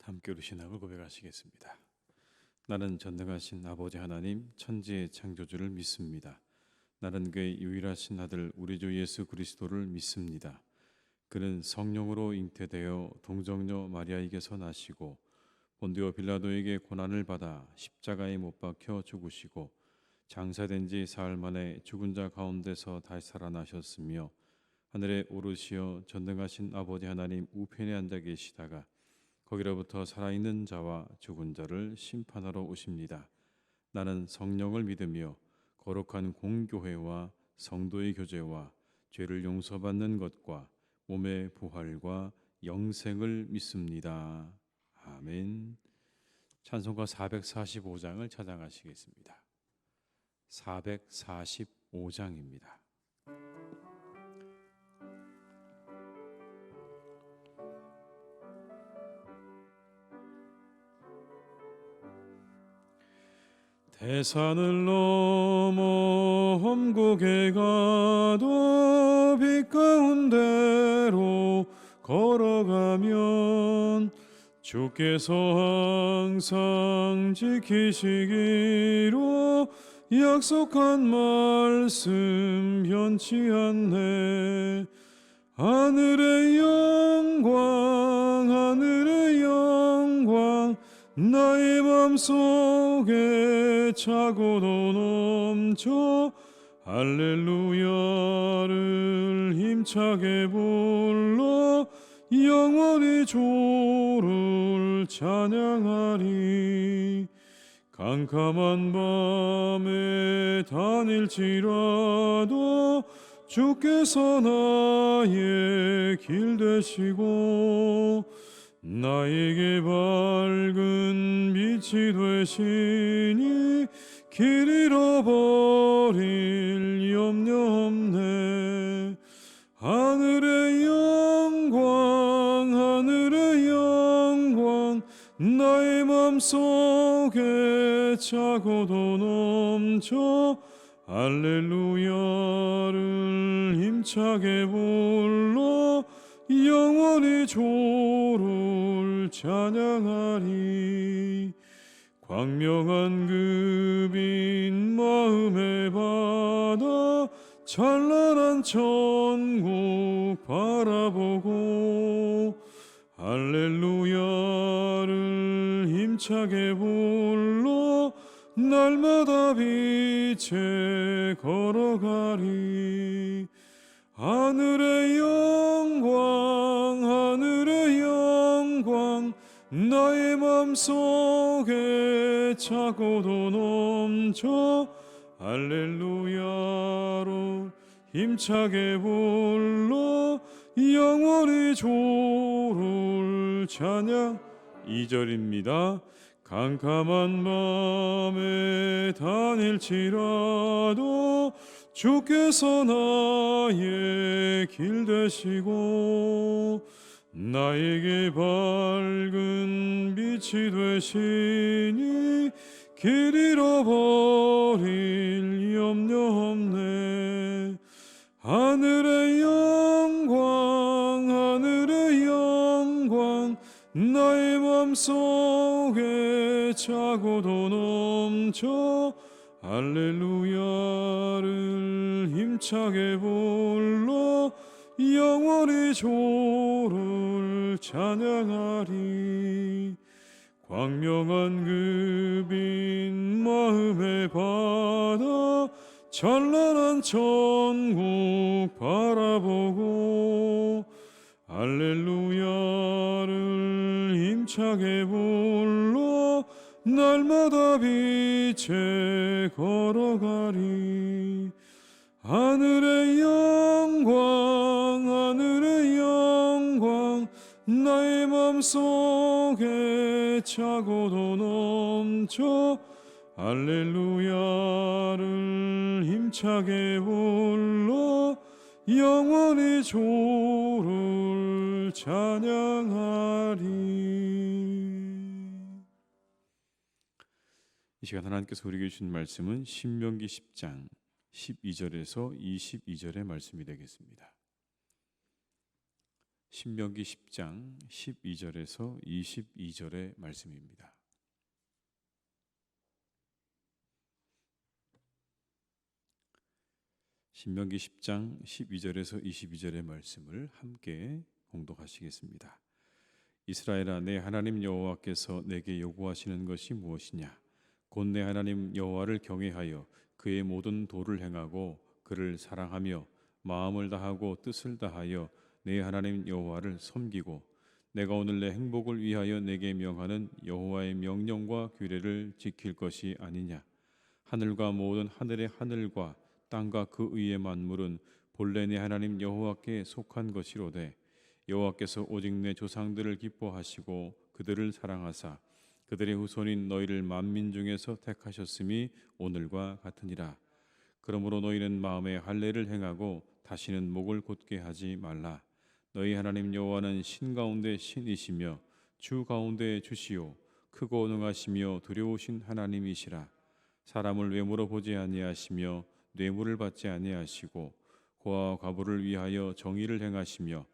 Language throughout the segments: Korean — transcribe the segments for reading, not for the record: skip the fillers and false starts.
함께 우리 신앙을 고백하시겠습니다. 나는 전능하신 아버지 하나님 천지의 창조주를 믿습니다. 나는 그의 유일하신 아들 우리 주 예수 그리스도를 믿습니다. 그는 성령으로 잉태되어 동정녀 마리아에게서 나시고 본디오 빌라도에게 고난을 받아 십자가에 못 박혀 죽으시고 장사된 지 사흘 만에 죽은 자 가운데서 다시 살아나셨으며 하늘에 오르시어 전능하신 아버지 하나님 우편에 앉아 계시다가 거기로부터 살아있는 자와 죽은 자를 심판하러 오십니다. 나는 성령을 믿으며 거룩한 공교회와 성도의 교제와 죄를 용서받는 것과 몸의 부활과 영생을 믿습니다. 아멘. 찬송가 445장을 찬양하시겠습니다. 445장입니다. 대산을 넘어 험곡에 가도 빛 가운데로 걸어가면 주께서 항상 지키시기로 약속한 말씀 변치 않네. 하늘의 영광 나의 맘속에 차고도 넘쳐 할렐루야를 힘차게 불러 영원히 주를 찬양하리. 캄캄한 밤에 다닐지라도 주께서 나의 길 되시고 나에게 밝은 빛이 되시니 길 잃어버릴 염려 없네. 하늘의 영광 나의 맘속에 차고도 넘쳐 할렐루야를 힘차게 불러 영원히 주를 찬양하리. 광명한 그 빛 마음에 받아 찬란한 천국 바라보고 할렐루야를 힘차게 불러 날마다 빛에 걸어가리. 하늘의 영광 나의 맘속에 차고도 넘쳐 할렐루야로 힘차게 불러 영원히 주를 찬양. 2절입니다. 캄캄한 밤에 다닐지라도 주께서 나의 길 되시고 나에게 밝은 빛이 되시니 길 잃어버릴 염려 없네. 하늘의 영광 나의 맘속에 차고도 넘쳐 할렐루야를 힘차게 불러 영원히 주를 찬양하리. 광명한 그 빛 마음에 받아 찬란한 천국 바라보고 할렐루야를 힘차게 불러 날마다 빛에 걸어가리. 하늘의 영광 나의 맘속에 차고도 넘쳐 할렐루야를 힘차게 불러 영원히 주를 찬양하리. 이 시간 하나님께서 우리에게 주신 말씀은 신명기 10장 12절에서 22절의 말씀이 되겠습니다. 신명기 10장 12절에서 22절의 말씀입니다. 신명기 10장 12절에서 22절의 말씀을 함께 공독하시겠습니다. 이스라엘아, 내 하나님 여호와께서 내게 요구하시는 것이 무엇이냐? 곧 내 하나님 여호와를 경외하여 그의 모든 도를 행하고 그를 사랑하며 마음을 다하고 뜻을 다하여 내 하나님 여호와를 섬기고 내가 오늘 내 행복을 위하여 내게 명하는 여호와의 명령과 규례를 지킬 것이 아니냐? 하늘과 모든 하늘의 하늘과 땅과 그 위의 만물은 본래 내 하나님 여호와께 속한 것이로되 여호와께서 오직 내 조상들을 기뻐하시고 그들을 사랑하사 그들의 후손인 너희를 만민 중에서 택하셨음이 오늘과 같으니라. 그러므로 너희는 마음에 할례를 행하고 다시는 목을 곧게 하지 말라. 너희 하나님 여호와는 신 가운데 신이시며 주 가운데 주시요 크고 능하시며 두려우신 하나님이시라. 사람을 외모로 보지 아니하시며 뇌물을 받지 아니하시고 고아와 과부를 위하여 정의를 행하시며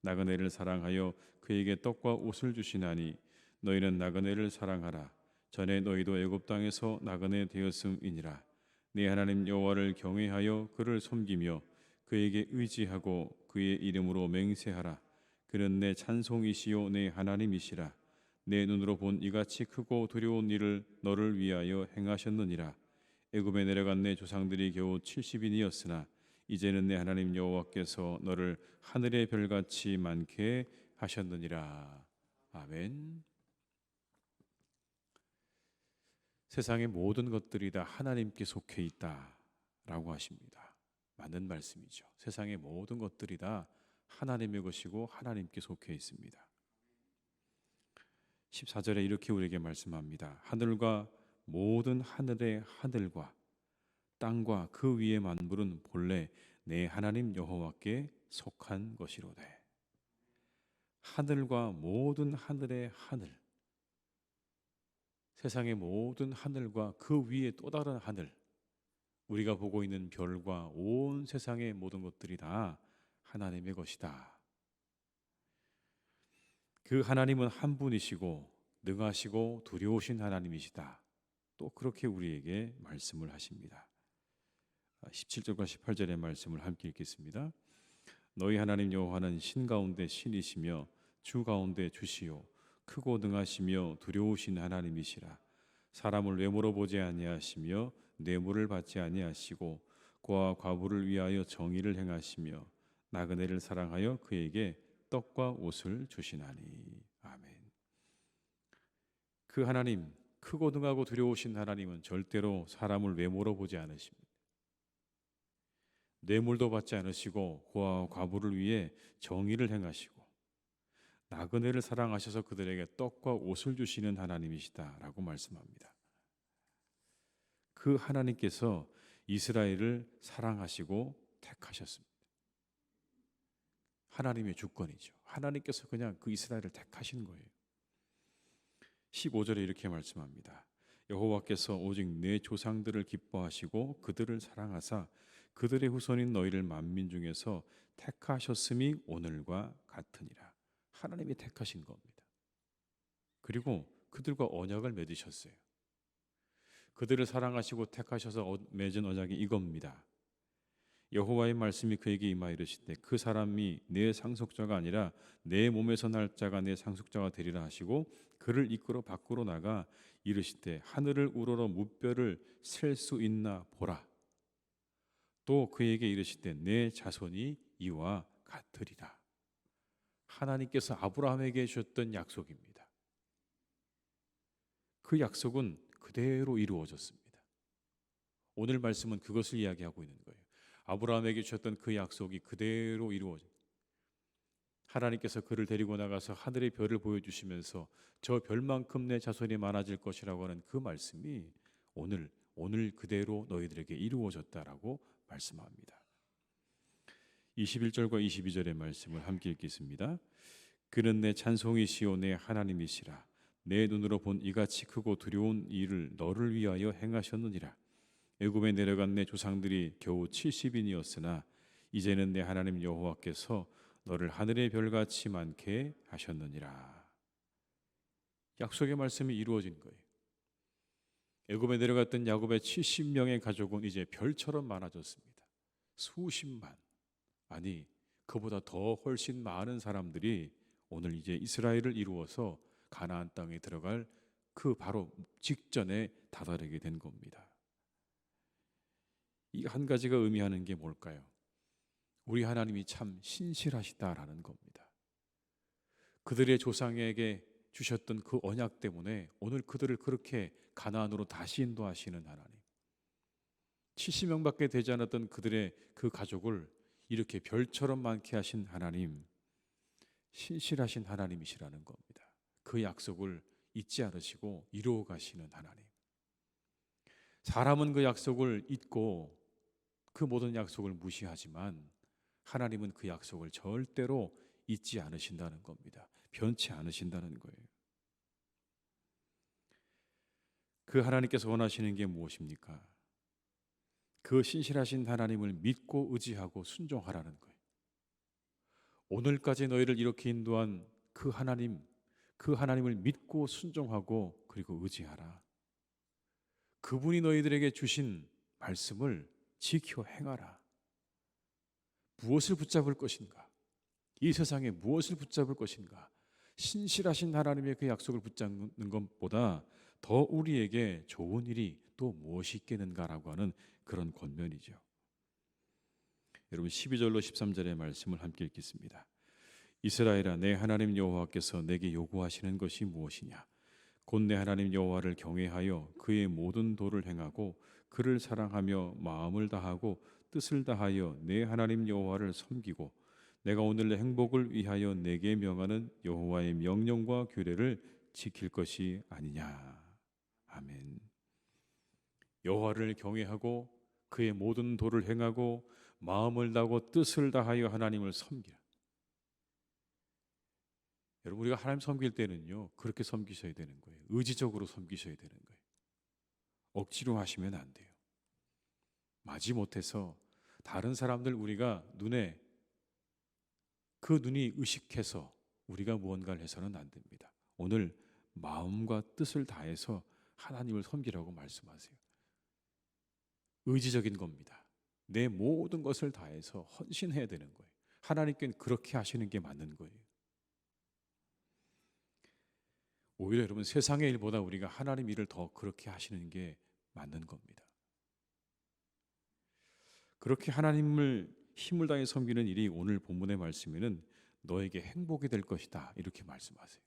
나그네를 사랑하여 그에게 떡과 옷을 주시나니 너희는 나그네를 사랑하라. 전에 너희도 애굽 땅에서 나그네 되었음이니라. 네 하나님 여호와를 경외하여 그를 섬기며 그에게 의지하고 그의 이름으로 맹세하라. 그는 내 찬송이시요 내 하나님이시라. 내 눈으로 본 이같이 크고 두려운 일을 너를 위하여 행하셨느니라. 애굽에 내려간 내 조상들이 겨우 70인이었으나 이제는 내 하나님 여호와께서 너를 하늘의 별같이 많게 하셨느니라. 아멘. 세상의 모든 것들이 다 하나님께 속해 있다라고 하십니다. 맞는 말씀이죠. 세상의 모든 것들이 다 하나님의 것이고 하나님께 속해 있습니다. 14절에 이렇게 우리에게 말씀합니다. 하늘과 모든 하늘의 하늘과 땅과 그 위의 만물은 본래 내 하나님 여호와께 속한 것이로되. 하늘과 모든 하늘의 하늘, 세상의 모든 하늘과 그 위에 또 다른 하늘, 우리가 보고 있는 별과 온 세상의 모든 것들이 다 하나님의 것이다. 그 하나님은 한 분이시고 능하시고 두려우신 하나님이시다. 또 그렇게 우리에게 말씀을 하십니다. 17절과 18절의 말씀을 함께 읽겠습니다. 너희 하나님 여호와는 신 가운데 신이시며 주 가운데 주시요 크고 능하시며 두려우신 하나님이시라. 사람을 외모로 보지 아니하시며 뇌물을 받지 아니하시고 고아와 과부를 위하여 정의를 행하시며 나그네를 사랑하여 그에게 떡과 옷을 주시나니. 아멘. 그 하나님, 크고 능하고 두려우신 하나님은 절대로 사람을 외모로 보지 않으십니다. 뇌물도 받지 않으시고 고아와 과부를 위해 정의를 행하시고 나그네를 사랑하셔서 그들에게 떡과 옷을 주시는 하나님이시다라고 말씀합니다. 그 하나님께서 이스라엘을 사랑하시고 택하셨습니다. 하나님의 주권이죠. 하나님께서 그냥 그 이스라엘을 택하신 거예요. 15절에 이렇게 말씀합니다. 여호와께서 오직 내 조상들을 기뻐하시고 그들을 사랑하사 그들의 후손인 너희를 만민 중에서 택하셨음이 오늘과 같으니라. 하나님이 택하신 겁니다. 그리고 그들과 언약을 맺으셨어요. 그들을 사랑하시고 택하셔서 맺은 언약이 이겁니다. 여호와의 말씀이 그에게 임하여 이르시되 그 사람이 내 상속자가 아니라 내 몸에서 날 자가 내 상속자가 되리라 하시고 그를 이끌어 밖으로 나가 이르시되 하늘을 우러러 무뼈를 셀 수 있나 보라. 또 그에게 이르시되 내 자손이 이와 같으리라. 하나님께서 아브라함에게 주셨던 약속입니다. 그 약속은 그대로 이루어졌습니다. 오늘 말씀은 그것을 이야기하고 있는 거예요. 아브라함에게 주셨던 그 약속이 그대로 이루어진, 하나님께서 그를 데리고 나가서 하늘의 별을 보여주시면서 저 별만큼 내 자손이 많아질 것이라고 하는 그 말씀이 오늘 그대로 너희들에게 이루어졌다라고 말씀합니다. 21절과 22절의 말씀을 함께 읽겠습니다. 그는 내 찬송이시오 내 하나님이시라. 내 눈으로 본 이같이 크고 두려운 일을 너를 위하여 행하셨느니라. 애굽에 내려간 내 조상들이 겨우 70인이었으나 이제는 내 하나님 여호와께서 너를 하늘의 별같이 많게 하셨느니라. 약속의 말씀이 이루어진 거예요. 애굽에 내려갔던 야곱의 70명의 가족은 이제 별처럼 많아졌습니다. 수십만, 아니 그보다 더 훨씬 많은 사람들이 오늘 이제 이스라엘을 이루어서 가나안 땅에 들어갈 그 바로 직전에 다다르게 된 겁니다. 이 한 가지가 의미하는 게 뭘까요? 우리 하나님이 참 신실하시다라는 겁니다. 그들의 조상에게 주셨던 그 언약 때문에 오늘 그들을 그렇게 가나안으로 다시 인도하시는 하나님, 70명밖에 되지 않았던 그들의 그 가족을 이렇게 별처럼 많게 하신 하나님, 신실하신 하나님이시라는 겁니다. 그 약속을 잊지 않으시고 이루어 가시는 하나님. 사람은 그 약속을 잊고 그 모든 약속을 무시하지만 하나님은 그 약속을 절대로 잊지 않으신다는 겁니다. 변치 않으신다는 거예요. 그 하나님께서 원하시는 게 무엇입니까? 그 신실하신 하나님을 믿고 의지하고 순종하라는 거예요. 오늘까지 너희를 이렇게 인도한 그 하나님, 그 하나님을 믿고 순종하고 그리고 의지하라. 그분이 너희들에게 주신 말씀을 지켜 행하라. 무엇을 붙잡을 것인가? 이 세상에 무엇을 붙잡을 것인가? 신실하신 하나님의 그 약속을 붙잡는 것보다 더 우리에게 좋은 일이 또 무엇이 있겠는가라고 하는 그런 권면이죠. 여러분 12절로 13절의 말씀을 함께 읽겠습니다. 이스라엘아, 내 하나님 여호와께서 내게 요구하시는 것이 무엇이냐? 곧 내 하나님 여호와를 경외하여 그의 모든 도를 행하고 그를 사랑하며 마음을 다하고 뜻을 다하여 내 하나님 여호와를 섬기고 내가 오늘 내 행복을 위하여 내게 명하는 여호와의 명령과 규례를 지킬 것이 아니냐. 아멘. 여호와를 경외하고 그의 모든 도를 행하고 마음을 다하고 뜻을 다하여 하나님을 섬기라. 여러분, 우리가 하나님 섬길 때는요, 그렇게 섬기셔야 되는 거예요. 의지적으로 섬기셔야 되는 거예요. 억지로 하시면 안 돼요. 마지못해서 다른 사람들 우리가 눈에 그 눈이 의식해서 우리가 무언가를 해서는 안 됩니다. 오늘 마음과 뜻을 다해서 하나님을 섬기라고 말씀하세요. 의지적인 겁니다. 내 모든 것을 다해서 헌신해야 되는 거예요. 하나님께는 그렇게 하시는 게 맞는 거예요. 오히려 여러분 세상의 일보다 우리가 하나님 일을 더 그렇게 하시는 게 맞는 겁니다. 그렇게 하나님을 힘을 다해 섬기는 일이 오늘 본문의 말씀에는 너에게 행복이 될 것이다 이렇게 말씀하세요.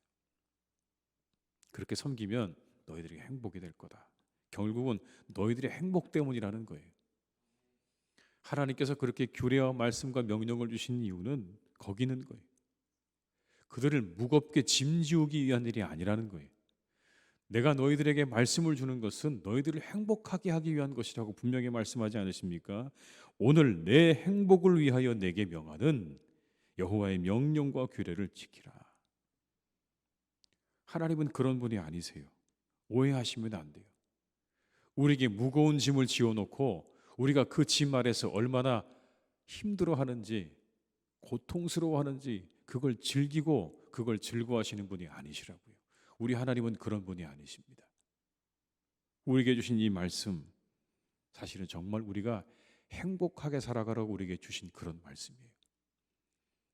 그렇게 섬기면 너희들에게 행복이 될 거다. 결국은 너희들의 행복 때문이라는 거예요. 하나님께서 그렇게 규례와 말씀과 명령을 주신 이유는 거기 있는 거예요. 그들을 무겁게 짐지우기 위한 일이 아니라는 거예요. 내가 너희들에게 말씀을 주는 것은 너희들을 행복하게 하기 위한 것이라고 분명히 말씀하지 않으십니까? 오늘 내 행복을 위하여 내게 명하는 여호와의 명령과 규례를 지키라. 하나님은 그런 분이 아니세요. 오해하시면 안 돼요. 우리에게 무거운 짐을 지어놓고 우리가 그 짐 아래서 얼마나 힘들어하는지 고통스러워하는지 그걸 즐기고 그걸 즐거워하시는 분이 아니시라고요. 우리 하나님은 그런 분이 아니십니다. 우리에게 주신 이 말씀 사실은 정말 우리가 행복하게 살아가라고 우리에게 주신 그런 말씀이에요.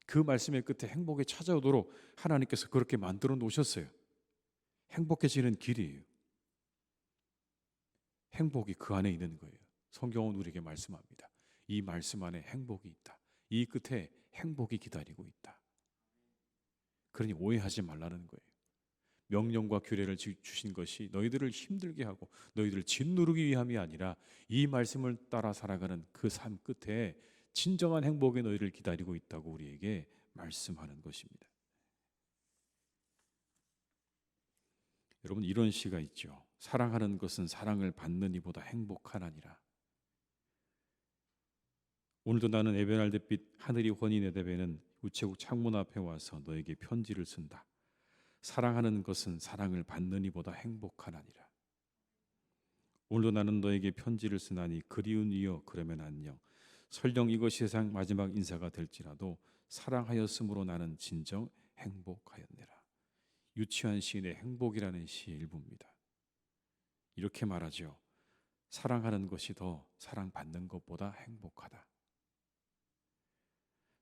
그 말씀의 끝에 행복이 찾아오도록 하나님께서 그렇게 만들어 놓으셨어요. 행복해지는 길이에요. 행복이 그 안에 있는 거예요. 성경은 우리에게 말씀합니다. 이 말씀 안에 행복이 있다. 이 끝에 행복이 기다리고 있다. 그러니 오해하지 말라는 거예요. 명령과 규례를 주신 것이 너희들을 힘들게 하고 너희들을 짓누르기 위함이 아니라 이 말씀을 따라 살아가는 그 삶 끝에 진정한 행복이 너희를 기다리고 있다고 우리에게 말씀하는 것입니다. 여러분 이런 시가 있죠. 사랑하는 것은 사랑을 받는 이보다 행복하나니라. 오늘도 나는 에베랄드빛 하늘이 환히 내대배는 우체국 창문 앞에 와서 너에게 편지를 쓴다. 사랑하는 것은 사랑을 받는 이보다 행복하나니라. 오늘도 나는 너에게 편지를 쓰나니 그리운 이여 그러면 안녕. 설령 이것이 세상 마지막 인사가 될지라도 사랑하였으므로 나는 진정 행복하였느라. 유치한 시인의 행복이라는 시의 일부입니다. 이렇게 말하죠. 사랑하는 것이 더 사랑받는 것보다 행복하다.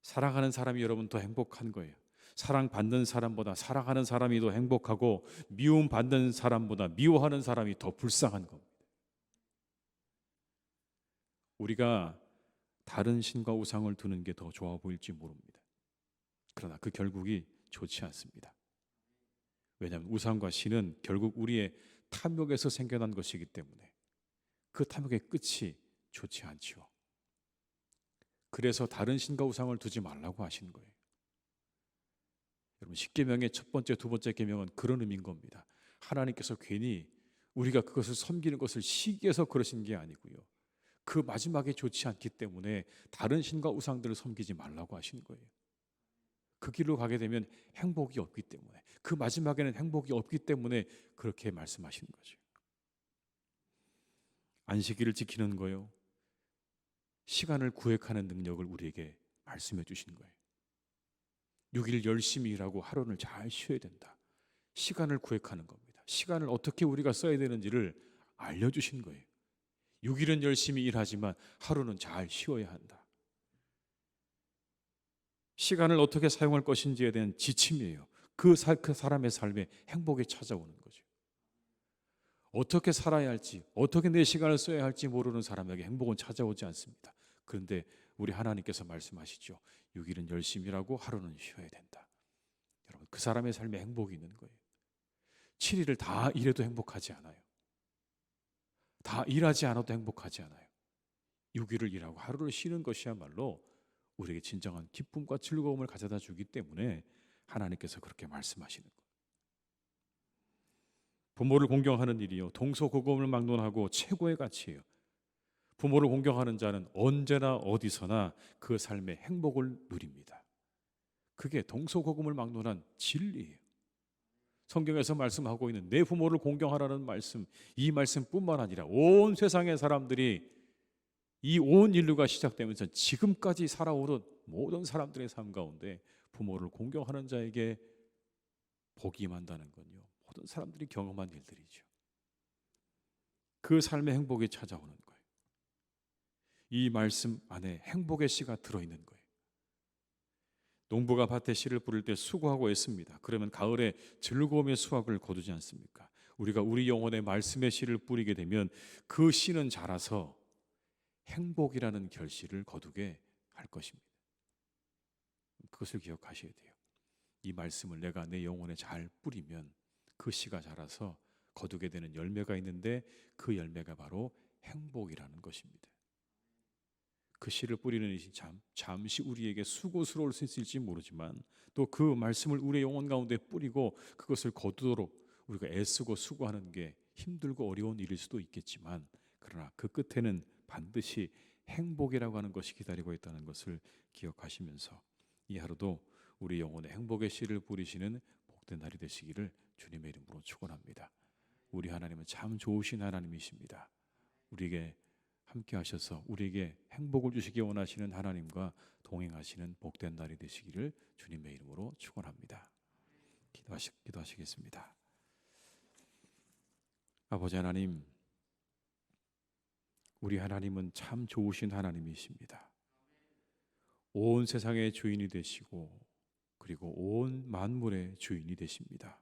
사랑하는 사람이 여러분 더 행복한 거예요. 사랑받는 사람보다 사랑하는 사람이 더 행복하고, 미움받는 사람보다 미워하는 사람이 더 불쌍한 겁니다. 우리가 다른 신과 우상을 두는 게 더 좋아 보일지 모릅니다. 그러나 그 결국이 좋지 않습니다. 왜냐하면 우상과 신은 결국 우리의 탐욕에서 생겨난 것이기 때문에 그 탐욕의 끝이 좋지 않지요. 그래서 다른 신과 우상을 두지 말라고 하시는 거예요. 여러분, 십계명의 첫 번째, 두 번째 계명은 그런 의미인 겁니다. 하나님께서 괜히 우리가 그것을 섬기는 것을 시기해서 그러신 게 아니고요. 그 마지막에 좋지 않기 때문에 다른 신과 우상들을 섬기지 말라고 하시는 거예요. 그 길로 가게 되면 행복이 없기 때문에, 그 마지막에는 행복이 없기 때문에 그렇게 말씀하시는 거죠. 안식일을 지키는 거요, 시간을 구획하는 능력을 우리에게 말씀해 주시는 거예요. 6일 열심히 일하고 하루는 잘 쉬어야 된다. 시간을 구획하는 겁니다. 시간을 어떻게 우리가 써야 되는지를 알려주신 거예요. 6일은 열심히 일하지만 하루는 잘 쉬어야 한다. 시간을 어떻게 사용할 것인지에 대한 지침이에요. 그 사람의 삶에 행복이 찾아오는 거죠. 어떻게 살아야 할지, 어떻게 내 시간을 써야 할지 모르는 사람에게 행복은 찾아오지 않습니다. 그런데 우리 하나님께서 말씀하시죠. 6일은 열심히 일하고 하루는 쉬어야 된다. 여러분, 그 사람의 삶에 행복이 있는 거예요. 7일을 다 일해도 행복하지 않아요. 다 일하지 않아도 행복하지 않아요. 6일을 일하고 하루를 쉬는 것이야말로 우리에게 진정한 기쁨과 즐거움을 가져다 주기 때문에 하나님께서 그렇게 말씀하시는 거예요. 부모를 공경하는 일이요, 동서고금을 막론하고 최고의 가치예요. 부모를 공경하는 자는 언제나 어디서나 그 삶의 행복을 누립니다. 그게 동서고금을 막론한 진리예요. 성경에서 말씀하고 있는 내 부모를 공경하라는 말씀, 이 말씀뿐만 아니라 온 세상의 사람들이, 이 온 인류가 시작되면서 지금까지 살아오는 모든 사람들의 삶 가운데 부모를 공경하는 자에게 복이 임한다는 건요, 모든 사람들이 경험한 일들이죠. 그 삶의 행복이 찾아오는 거예요. 이 말씀 안에 행복의 씨가 들어있는 거예요. 농부가 밭에 씨를 뿌릴 때 수고하고 애씁니다. 그러면 가을에 즐거움의 수확을 거두지 않습니까? 우리가 우리 영혼의 말씀의 씨를 뿌리게 되면 그 씨는 자라서 행복이라는 결실을 거두게 할 것입니다. 그것을 기억하셔야 돼요. 이 말씀을 내가 내 영혼에 잘 뿌리면 그 씨가 자라서 거두게 되는 열매가 있는데, 그 열매가 바로 행복이라는 것입니다. 그 씨를 뿌리는 일이 잠시 우리에게 수고스러울 수 있을지 모르지만, 또 그 말씀을 우리의 영혼 가운데 뿌리고 그것을 거두도록 우리가 애쓰고 수고하는 게 힘들고 어려운 일일 수도 있겠지만, 그러나 그 끝에는 반드시 행복이라고 하는 것이 기다리고 있다는 것을 기억하시면서 이 하루도 우리 영혼의 행복의 씨를 뿌리시는 복된 날이 되시기를 주님의 이름으로 축원합니다. 우리 하나님은 참 좋으신 하나님이십니다. 우리에게 함께 하셔서 우리에게 행복을 주시기 원하시는 하나님과 동행하시는 복된 날이 되시기를 주님의 이름으로 축원합니다. 기도하시겠습니다. 아버지 하나님, 우리 하나님은 참 좋으신 하나님이십니다. 온 세상의 주인이 되시고, 그리고 온 만물의 주인이 되십니다.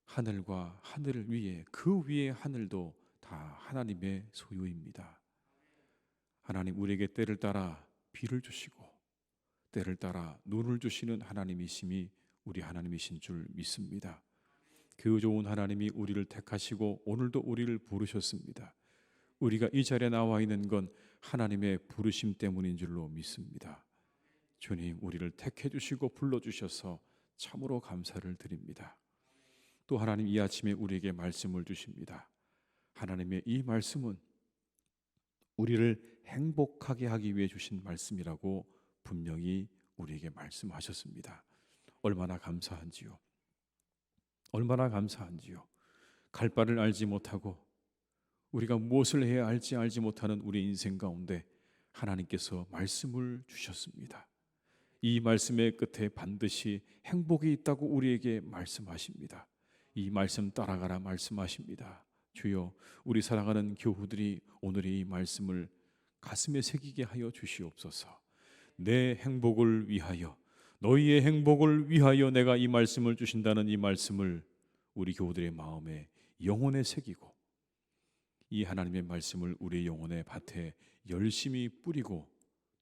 하늘과 하늘 위에, 그 위에 하늘도 다 하나님의 소유입니다. 하나님, 우리에게 때를 따라 비를 주시고 때를 따라 눈을 주시는 하나님이심이 우리 하나님이신 줄 믿습니다. 그 좋은 하나님이 우리를 택하시고 오늘도 우리를 부르셨습니다. 우리가 이 자리에 나와 있는 건 하나님의 부르심 때문인 줄로 믿습니다. 주님, 우리를 택해 주시고 불러주셔서 참으로 감사를 드립니다. 또 하나님, 이 아침에 우리에게 말씀을 주십니다. 하나님의 이 말씀은 우리를 행복하게 하기 위해 주신 말씀이라고 분명히 우리에게 말씀하셨습니다. 얼마나 감사한지요. 얼마나 감사한지요. 갈 바를 알지 못하고 우리가 무엇을 해야 할지 알지 못하는 우리 인생 가운데 하나님께서 말씀을 주셨습니다. 이 말씀의 끝에 반드시 행복이 있다고 우리에게 말씀하십니다. 이 말씀 따라가라 말씀하십니다. 주여, 우리 사랑하는 교우들이 오늘 이 말씀을 가슴에 새기게 하여 주시옵소서. 내 행복을 위하여, 너희의 행복을 위하여 내가 이 말씀을 주신다는 이 말씀을 우리 교우들의 마음에 영혼에 새기고, 이 하나님의 말씀을 우리 영혼의 밭에 열심히 뿌리고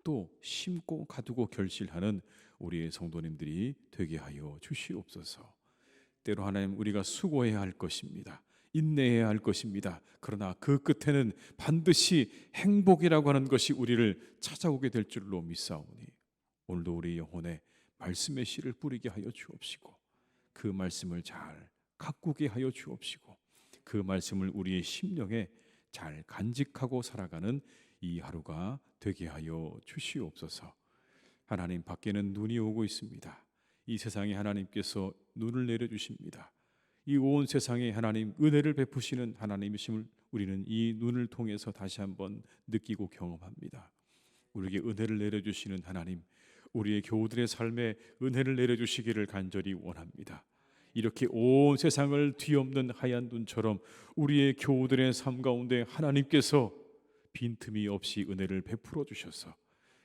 또 심고 가두고 결실하는 우리의 성도님들이 되게 하여 주시옵소서. 때로 하나님, 우리가 수고해야 할 것입니다. 인내해야 할 것입니다. 그러나 그 끝에는 반드시 행복이라고 하는 것이 우리를 찾아오게 될 줄로 믿사오니, 오늘도 우리 영혼에 말씀의 씨를 뿌리게 하여 주옵시고, 그 말씀을 잘 가꾸게 하여 주옵시고, 그 말씀을 우리의 심령에 잘 간직하고 살아가는 이 하루가 되게 하여 주시옵소서. 하나님, 밖에는 눈이 오고 있습니다. 이 세상에 하나님께서 눈을 내려주십니다. 이 온 세상에 하나님 은혜를 베푸시는 하나님이심을 우리는 이 눈을 통해서 다시 한번 느끼고 경험합니다. 우리에게 은혜를 내려주시는 하나님, 우리의 교우들의 삶에 은혜를 내려주시기를 간절히 원합니다. 이렇게 온 세상을 뒤엎는 하얀 눈처럼 우리의 교우들의 삶 가운데 하나님께서 빈틈이 없이 은혜를 베풀어 주셔서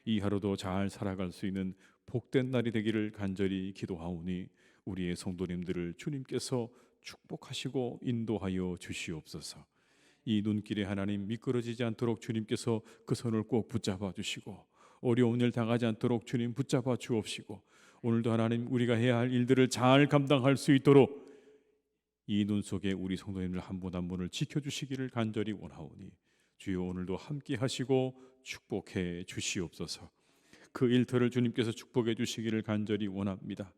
이 하루도 잘 살아갈 수 있는 복된 날이 되기를 간절히 기도하오니, 우리의 성도님들을 주님께서 축복하시고 인도하여 주시옵소서. 이 눈길에 하나님 미끄러지지 않도록 주님께서 그 손을 꼭 붙잡아 주시고, 어려운 일 당하지 않도록 주님 붙잡아 주옵시고, 오늘도 하나님 우리가 해야 할 일들을 잘 감당할 수 있도록 이 눈 속에 우리 성도님들 한 분 한 분을 지켜주시기를 간절히 원하오니, 주여 오늘도 함께 하시고 축복해 주시옵소서. 그 일터를 주님께서 축복해 주시기를 간절히 원합니다.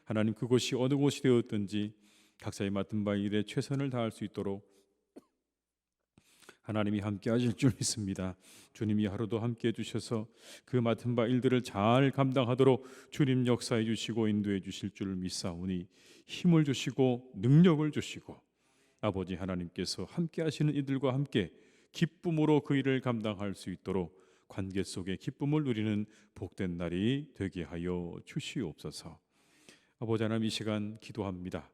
하나님, 그곳이 어느 곳이 되었든지 각자의 맡은 바 일에 최선을 다할 수 있도록 하나님이 함께 하실 줄 믿습니다. 주님이 하루도 함께 해주셔서 그 맡은 바 일들을 잘 감당하도록 주님 역사해 주시고 인도해 주실 줄 믿사오니, 힘을 주시고 능력을 주시고 아버지 하나님께서 함께 하시는 이들과 함께 기쁨으로 그 일을 감당할 수 있도록 관계 속에 기쁨을 누리는 복된 날이 되게 하여 주시옵소서. 아버지 하나님, 이 시간 기도합니다.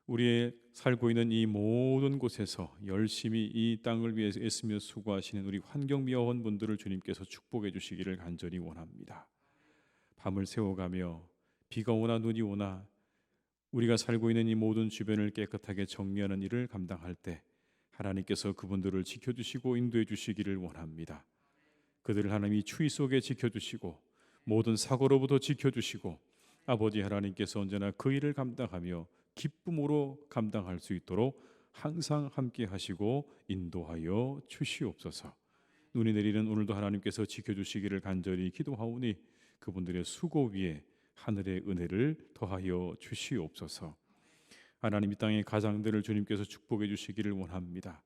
우리의 살고 있는 이 모든 곳에서 열심히 이 땅을 위해서 애쓰며 수고하시는 우리 환경미화원 분들을 주님께서 축복해 주시기를 간절히 원합니다. 밤을 새워가며 비가 오나 눈이 오나 우리가 살고 있는 이 모든 주변을 깨끗하게 정리하는 일을 감당할 때 하나님께서 그분들을 지켜주시고 인도해 주시기를 원합니다. 그들을 하나님이 추위 속에 지켜주시고 모든 사고로부터 지켜주시고, 아버지 하나님께서 언제나 그 일을 감당하며 기쁨으로 감당할 수 있도록 항상 함께 하시고 인도하여 주시옵소서. 눈이 내리는 오늘도 하나님께서 지켜주시기를 간절히 기도하오니, 그분들의 수고 위에 하늘의 은혜를 더하여 주시옵소서. 하나님, 이 땅의 가장들을 주님께서 축복해 주시기를 원합니다.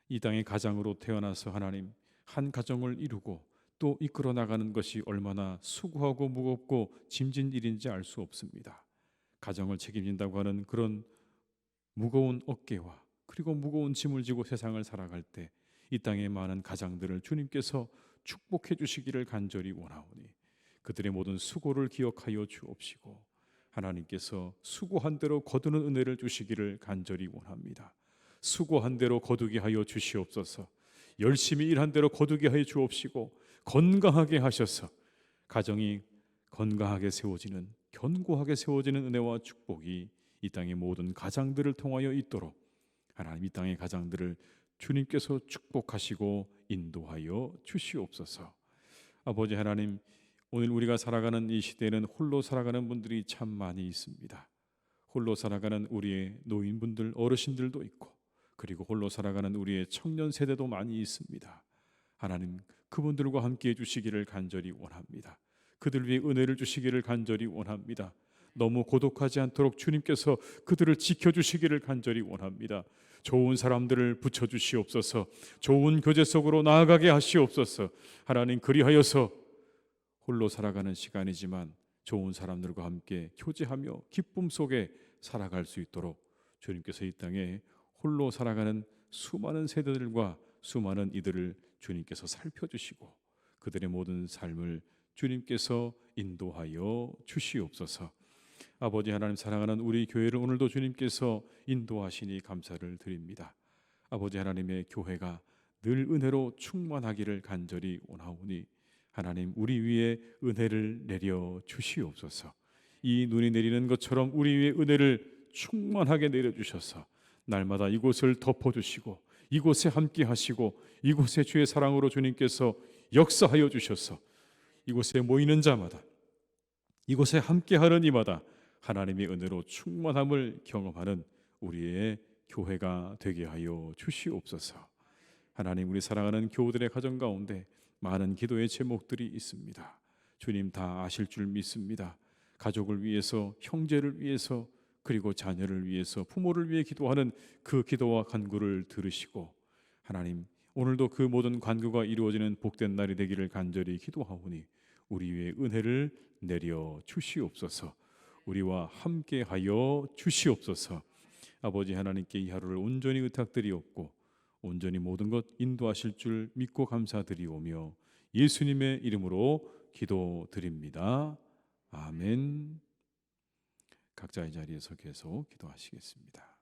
이 땅의 가장으로 태어나서 하나님 한 가정을 이루고 또 이끌어 나가는 것이 얼마나 수고하고 무겁고 짐진 일인지 알 수 없습니다. 가정을 책임진다고 하는 그런 무거운 어깨와 그리고 무거운 짐을 지고 세상을 살아갈 때 이 땅의 많은 가장들을 주님께서 축복해 주시기를 간절히 원하오니, 그들의 모든 수고를 기억하여 주옵시고 하나님께서 수고한 대로 거두는 은혜를 주시기를 간절히 원합니다. 수고한 대로 거두게 하여 주시옵소서. 열심히 일한 대로 거두게 하여 주옵시고 건강하게 하셔서 가정이 건강하게 세워지는, 견고하게 세워지는 은혜와 축복이 이 땅의 모든 가장들을 통하여 있도록 하나님, 이 땅의 가장들을 주님께서 축복하시고 인도하여 주시옵소서. 아버지 하나님, 오늘 우리가 살아가는 이 시대에는 홀로 살아가는 분들이 참 많이 있습니다. 홀로 살아가는 우리의 노인분들, 어르신들도 있고, 그리고 홀로 살아가는 우리의 청년 세대도 많이 있습니다. 하나님, 그분들과 함께 해주시기를 간절히 원합니다. 그들 위해 은혜를 주시기를 간절히 원합니다. 너무 고독하지 않도록 주님께서 그들을 지켜주시기를 간절히 원합니다. 좋은 사람들을 붙여주시옵소서. 좋은 교제 속으로 나아가게 하시옵소서. 하나님, 그리하여서 홀로 살아가는 시간이지만 좋은 사람들과 함께 교제하며 기쁨 속에 살아갈 수 있도록 주님께서 이 땅에 홀로 살아가는 수많은 세대들과 수많은 이들을 주님께서 살펴주시고 그들의 모든 삶을 주님께서 인도하여 주시옵소서. 아버지 하나님, 사랑하는 우리 교회를 오늘도 주님께서 인도하시니 감사를 드립니다. 아버지 하나님의 교회가 늘 은혜로 충만하기를 간절히 원하오니 하나님, 우리 위에 은혜를 내려 주시옵소서. 이 눈이 내리는 것처럼 우리 위에 은혜를 충만하게 내려주셔서 날마다 이곳을 덮어주시고 이곳에 함께 하시고 이곳에 주의 사랑으로 주님께서 역사하여 주셔서 이곳에 모이는 자마다, 이곳에 함께하는 이마다 하나님의 은혜로 충만함을 경험하는 우리의 교회가 되게 하여 주시옵소서. 하나님, 우리 사랑하는 교우들의 가정 가운데 많은 기도의 제목들이 있습니다. 주님 다 아실 줄 믿습니다. 가족을 위해서, 형제를 위해서, 그리고 자녀를 위해서, 부모를 위해 기도하는 그 기도와 간구를 들으시고 하나님, 오늘도 그 모든 간구가 이루어지는 복된 날이 되기를 간절히 기도하오니 우리 위에 은혜를 내려 주시옵소서. 우리와 함께하여 주시옵소서. 아버지 하나님께 이 하루를 온전히 의탁드리옵고 온전히 모든 것 인도하실 줄 믿고 감사드리오며 예수님의 이름으로 기도드립니다. 아멘. 각자의 자리에서 계속 기도하시겠습니다.